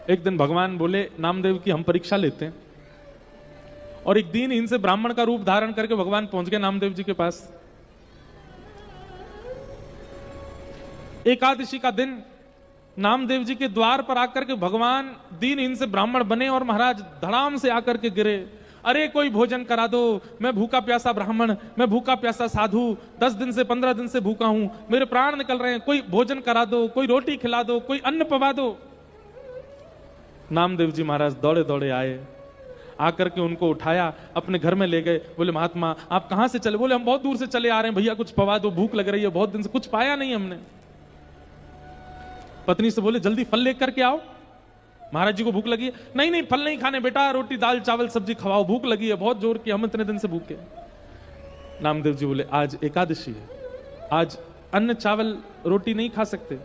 एक दिन भगवान बोले नामदेव की हम परीक्षा लेते हैं। और एक दिन इनसे ब्राह्मण का रूप धारण करके भगवान पहुंच गए नामदेव जी के पास। एकादशी का दिन नामदेव जी के द्वार पर आकर के भगवान दीन इनसे ब्राह्मण बने और महाराज धड़ाम से आकर के गिरे। अरे कोई भोजन करा दो, मैं भूखा प्यासा ब्राह्मण, मैं भूखा प्यासा साधु, 10 दिन से 15 दिन से भूखा हूं, मेरे प्राण निकल रहे हैं, कोई भोजन करा दो, कोई रोटी खिला दो, कोई अन्न पवा दो। नामदेव जी महाराज दौड़े दौड़े आए, आकर के उनको उठाया, अपने घर में ले गए। बोले महात्मा आप कहां से चले? बोले हम बहुत दूर से चले आ रहे हैं, भैया कुछ पवा दो, भूख लग रही है, बहुत दिन से कुछ पाया नहीं हमने। पत्नी से बोले जल्दी फल लेकर के आओ, महाराज जी को भूख लगी है। नहीं नहीं फल नहीं खाने बेटा, रोटी दाल चावल सब्जी खवाओ, भूख लगी है बहुत जोर की, हम इतने दिन से भूखे। नामदेव जी बोले आज एकादशी है, आज अन्न चावल रोटी नहीं खा सकते।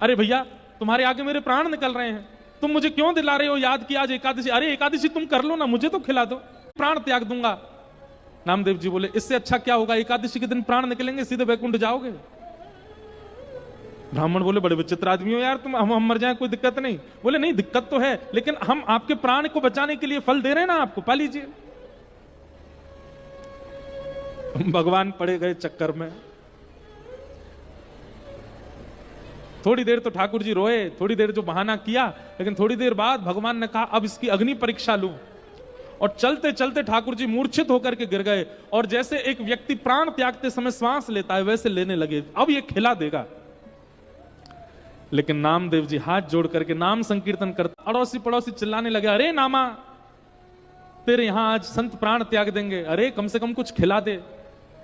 अरे भैया तुम्हारे आगे मेरे प्राण निकल रहे हैं, तुम मुझे क्यों दिला रहे हो याद कि आज एकादशी? अरे एकादशी तुम कर लो ना, मुझे तो खिला दो, प्राण त्याग दूंगा। नामदेव जी बोले इससे अच्छा क्या होगा, एकादशी के दिन प्राण निकलेंगे, सीधे वैकुंठ जाओगे। ब्राह्मण बोले बड़े विचित्र आदमी हो यार तुम, हम मर जाए कोई दिक्कत नहीं। बोले नहीं दिक्कत तो है, लेकिन हम आपके प्राण को बचाने के लिए फल दे रहे हैं ना, आपको पा लीजिए। भगवान पड़े गए चक्कर में। थोड़ी देर तो ठाकुर जी रोए, थोड़ी देर जो बहाना किया, लेकिन थोड़ी देर बाद भगवान ने कहा अब इसकी अग्नि परीक्षा लूं। और चलते चलते ठाकुर जी मूर्छित होकर के गिर गए, और जैसे एक व्यक्ति प्राण त्यागते समय श्वास लेता है वैसे लेने लगे, अब ये खिला देगा। लेकिन नामदेव जी हाथ जोड़ करके नाम संकीर्तन करते, अड़ोसी पड़ोसी चिल्लाने लगे अरे नामा तेरे यहां आज संत प्राण त्याग देंगे, अरे कम से कम कुछ खिला दे।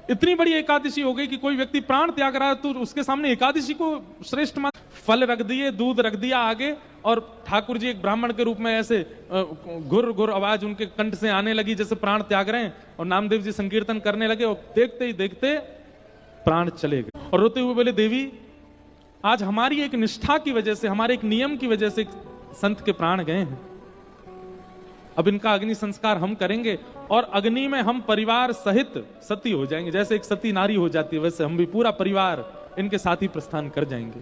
इतनी बड़ी एकादशी हो गई कि कोई व्यक्ति प्राण त्याग रहा है तो उसके सामने एकादशी को श्रेष्ठ मान। फल रख दिए, दूध रख दिया आगे, और ठाकुर जी एक ब्राह्मण के रूप में ऐसे घुर घुर आवाज उनके कंठ से आने लगी जैसे प्राण त्याग रहे हैं, और नामदेव जी संकीर्तन करने लगे, और देखते ही देखते प्राण चले गए। और रोते हुए बोले देवी आज हमारी एक निष्ठा की वजह से, हमारे एक नियम की वजह से संत के प्राण गए हैं, अब इनका अग्नि संस्कार हम करेंगे, और अग्नि में हम परिवार सहित सती हो जाएंगे। जैसे एक सती नारी हो जाती है वैसे हम भी पूरा परिवार इनके साथ ही प्रस्थान कर जाएंगे।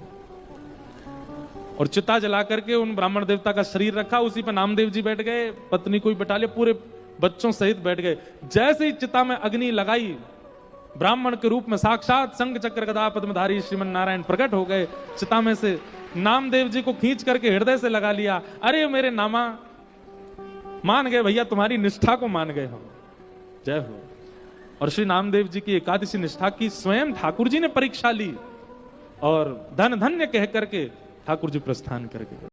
और चिता जला करके उन ब्राह्मण देवता का शरीर रखा, उसी पर नामदेव जी बैठ गए, पत्नी को भी बैठा लिया, पूरे बच्चों सहित बैठ गए। जैसे ही चिता में अग्नि लगाई, ब्राह्मण के रूप में साक्षात शंख चक्र गदा पद्मधारी श्रीमन नारायण प्रकट हो गए। चिता में से नामदेव जी को खींच करके हृदय से लगा लिया। अरे मेरे नामा मान गए भैया, तुम्हारी निष्ठा को मान गए हम, जय हो। और श्री नामदेव जी की एकादशी निष्ठा की स्वयं ठाकुर जी ने परीक्षा ली, और धन धन्य कह करके ठाकुर जी प्रस्थान कर गए।